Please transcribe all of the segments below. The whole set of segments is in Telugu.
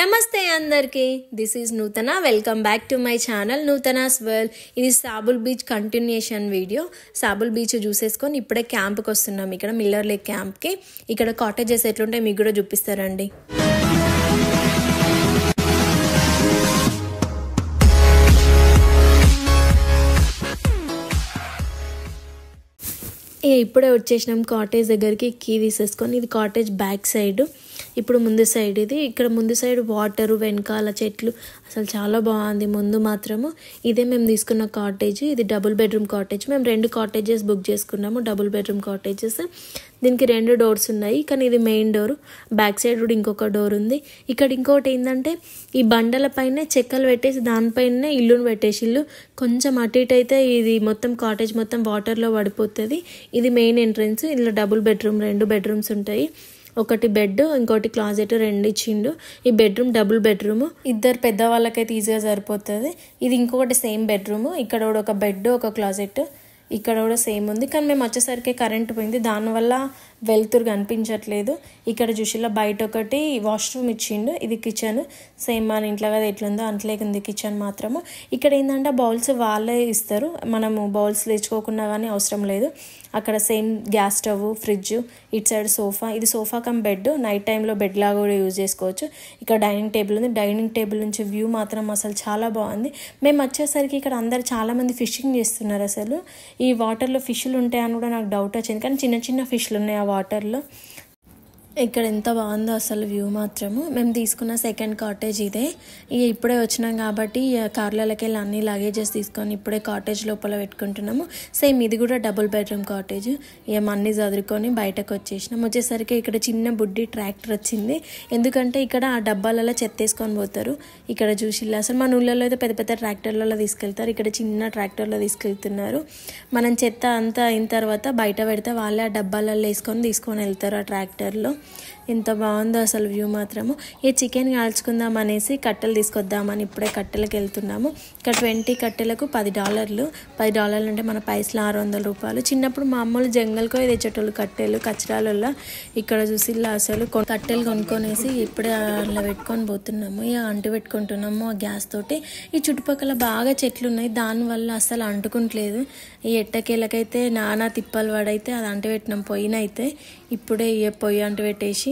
నమస్తే అందరికి, this is Nutana. Welcome back to my channel Nutana's world. ఇది సాబుల్ బీచ్ కంటిన్యూషన్ వీడియో. సాబుల్ బీచ్ చూసేసుకొని ఇప్పుడే క్యాంప్కి వస్తున్నాం, ఇక్కడ మిల్లర్ లేక్ క్యాంప్కి. ఇక్కడ కాటేజెస్ ఎట్లుంటాయి మీకు కూడా చూపిస్తారండి. ఇప్పుడే వచ్చేసినాం కాటేజ్ దగ్గరికి. కీ తీసేసుకొని, ఇది కాటేజ్ బ్యాక్ సైడ్, ఇప్పుడు ముందు సైడ్ ఇది. ఇక్కడ ముందు సైడ్ వాటరు, వెనకాల చెట్లు, అసలు చాలా బాగుంది. ముందు మాత్రము ఇదే మేము తీసుకున్న కాటేజ్. ఇది డబుల్ బెడ్రూమ్ కాటేజ్. మేము 2 కాటేజెస్ బుక్ చేసుకున్నాము, డబుల్ బెడ్రూమ్ కాటేజెస్. దీనికి 2 డోర్స్ ఉన్నాయి, కానీ ఇది మెయిన్ డోరు. బ్యాక్ సైడ్ కూడా ఇంకొక డోర్ ఉంది. ఇక్కడ ఇంకోటి ఏంటంటే, ఈ బండల పైన చెక్కలు పెట్టేసి దానిపైన ఇల్లును పెట్టేసి, ఇల్లు కొంచెం అటు ఇటు అయితే ఇది మొత్తం కాటేజ్ మొత్తం వాటర్లో పడిపోతుంది. ఇది మెయిన్ ఎంట్రన్స్. ఇందులో డబుల్ బెడ్రూమ్, 2 బెడ్రూమ్స్ ఉంటాయి. ఒకటి బెడ్, ఇంకోటి క్లాజెట్, 2 ఇచ్చిండు. ఈ బెడ్రూమ్ డబుల్ బెడ్రూమ్, 2 పెద్దవాళ్ళకైతే ఈజీగా సరిపోతుంది. ఇది ఇంకొకటి సేమ్ బెడ్రూమ్. ఇక్కడ కూడా ఒక బెడ్, ఒక క్లాజెట్, ఇక్కడ కూడా సేమ్ ఉంది. కానీ మేము వచ్చేసరికి కరెంట్ పోయింది, దానివల్ల వెలుతురు కనిపించట్లేదు. ఇక్కడ చూసిలా బయట ఒకటి వాష్రూమ్ ఇచ్చిండు. ఇది కిచెన్, సేమ్ మన ఇంట్లో కదా ఎట్లుందో అంట్లేకి ఉంది కిచెన్ మాత్రము. ఇక్కడ ఏంటంటే బౌల్స్ వాళ్ళే ఇస్తారు, మనము బౌల్స్ తెచ్చుకోకుండా కానీ అవసరం లేదు. అక్కడ సేమ్ గ్యాస్ స్టవ్, ఫ్రిడ్జ్, ఇటు సైడ్ సోఫా. ఇది సోఫా కమ్ బెడ్, నైట్ టైంలో బెడ్ లాగా కూడా యూజ్ చేసుకోవచ్చు. ఇక్కడ డైనింగ్ టేబుల్ ఉంది. డైనింగ్ టేబుల్ నుంచి వ్యూ మాత్రం అసలు చాలా బాగుంది. మేము వచ్చేసరికి ఇక్కడ అందరు చాలామంది ఫిషింగ్ చేస్తున్నారు. అసలు ఈ వాటర్లో ఫిష్లు ఉంటాయని కూడా నాకు డౌట్ వచ్చింది, కానీ చిన్న చిన్న ఫిష్లు ఉన్నాయి ఆ వాటర్లో. ఇక్కడ ఎంత బాగుందో అసలు వ్యూ మాత్రము. మేము తీసుకున్న సెకండ్ కాటేజ్ ఇదే. ఇప్పుడే వచ్చినాం కాబట్టి కార్లలోకి వెళ్ళి అన్ని లగేజెస్ తీసుకొని ఇప్పుడే కాటేజ్ లోపల పెట్టుకుంటున్నాము. సేమ్ ఇది కూడా డబుల్ బెడ్రూమ్ కాటేజ్. అన్నీ చదువుకొని బయటకు వచ్చేసినాం. వచ్చేసరికి ఇక్కడ చిన్న బుడ్డి ట్రాక్టర్ వచ్చింది, ఎందుకంటే ఇక్కడ ఆ డబ్బాలలో చెత్త వేసుకొని పోతారు. ఇక్కడ చూసిల్లా, అసలు మన ఊళ్ళలో అయితే పెద్ద పెద్ద ట్రాక్టర్లలో తీసుకెళ్తారు, ఇక్కడ చిన్న ట్రాక్టర్లో తీసుకెళ్తున్నారు. మనం చెత్త అంతా అయిన తర్వాత బయట పెడితే వాళ్ళే ఆ డబ్బాలలో తీసుకొని వెళ్తారు ఆ ట్రాక్టర్లో. ఎంత బాగుందో అసలు వ్యూ మాత్రము. ఈ చికెన్ కాల్చుకుందాం అనేసి కట్టెలు తీసుకొద్దామని ఇప్పుడే కట్టెలకు వెళ్తున్నాము. ఇక్కడ 20 కట్టెలకు $10. $10 అంటే మన పైసలు $600. చిన్నప్పుడు మా అమ్మలు జంగల్కో తెచ్చేటోళ్ళు కట్టెలు కచ్చరాలలో. ఇక్కడ చూసిల్లా అసలు కట్టెలు కొనుక్కొనేసి ఇప్పుడే అలా పెట్టుకొని పోతున్నాము. ఇక అంటు పెట్టుకుంటున్నాము ఆ గ్యాస్ తోటి. ఈ చుట్టుపక్కల బాగా చెట్లు ఉన్నాయి, దానివల్ల అసలు అంటుకుంటలేదు. ఈ ఎట్టకేళ్ళకైతే నానా తిప్పలు పడైతే అది అంటు పెట్టినాం పొయ్యినైతే. ఇప్పుడే పొయ్యి అంటు పెట్టేసి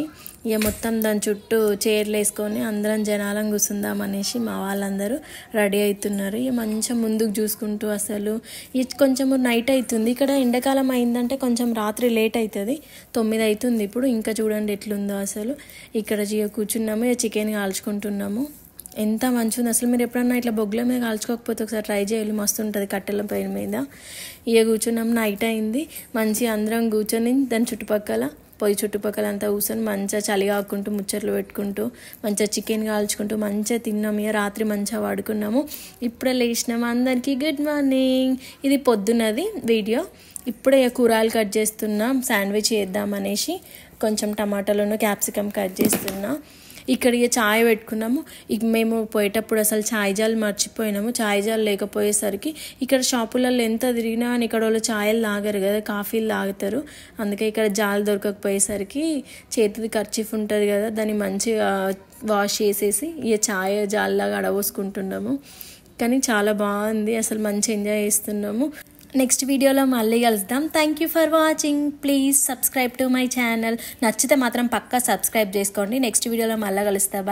ఇక మొత్తం దాని చుట్టూ చైర్లు వేసుకొని అందరం జనాలం కూర్చుందామనేసి మా వాళ్ళందరూ రెడీ అవుతున్నారు. ఇక మంచిగా ముందుకు చూసుకుంటూ అసలు కొంచెం నైట్ అవుతుంది. ఇక్కడ ఎండాకాలం అయిందంటే కొంచెం రాత్రి లేట్ అవుతుంది, 9 అవుతుంది ఇప్పుడు. ఇంకా చూడండి ఎట్లుందో అసలు. ఇక్కడ కూర్చున్నాము, ఇక చికెన్ కాల్చుకుంటున్నాము. ఎంత మంచిగా ఉంది అసలు. మీరు ఎప్పుడన్నా ఇట్లా బొగ్గుల మీద కాల్చుకోకపోతే ఒకసారి ట్రై చేయాలి, మస్తు ఉంటుంది కట్టెల పైన మీద. ఇక కూర్చున్నాం, నైట్ అయింది. మంచిగా అందరం కూర్చొని దాని చుట్టుపక్కల పొయ్యి చుట్టుపక్కల అంతా కూర్చొని మంచిగా చలి కాకుంటూ ముచ్చట్లు పెట్టుకుంటూ మంచిగా చికెన్ కాల్చుకుంటూ మంచిగా తిన్నాము. ఇక రాత్రి మంచిగా పడుకున్నాము. ఇప్పుడే లేచినాము. అందరికీ గుడ్ మార్నింగ్. ఇది పొద్దున్నది వీడియో. ఇప్పుడే కూరగాయలు కట్ చేస్తున్నాం, శాండ్విచ్ చేద్దామనేసి కొంచెం టమాటాలను క్యాప్సికమ్ కట్ చేస్తున్నా. ఇక్కడ ఇక చాయ్ పెట్టుకున్నాము. ఇక మేము పోయేటప్పుడు అసలు చాయ్ జాలు మర్చిపోయినాము. చాయ్ జాలు లేకపోయేసరికి ఇక్కడ షాపులలో ఎంత తిరిగినా అని ఇక్కడ వాళ్ళు చాయలు తాగరు కదా, కాఫీలు తాగుతారు. అందుకే ఇక్కడ జాలు దొరకకపోయేసరికి చేతిది కర్చీఫ్ ఉంటుంది కదా, దాన్ని మంచిగా వాష్ చేసేసి ఇక చాయ్ జాల్లాగా అడవోసుకుంటున్నాము. కానీ చాలా బాగుంది అసలు, మంచి ఎంజాయ్ చేస్తున్నాము. నెక్స్ట్ వీడియోలో మళ్ళీ కలుద్దాం. Thank you for watching. Please subscribe to my channel. నచ్చితే మాత్రం పక్కా సబ్స్క్రైబ్ చేసుకోండి. నెక్స్ట్ వీడియోలో మళ్ళీ కలుస్తా.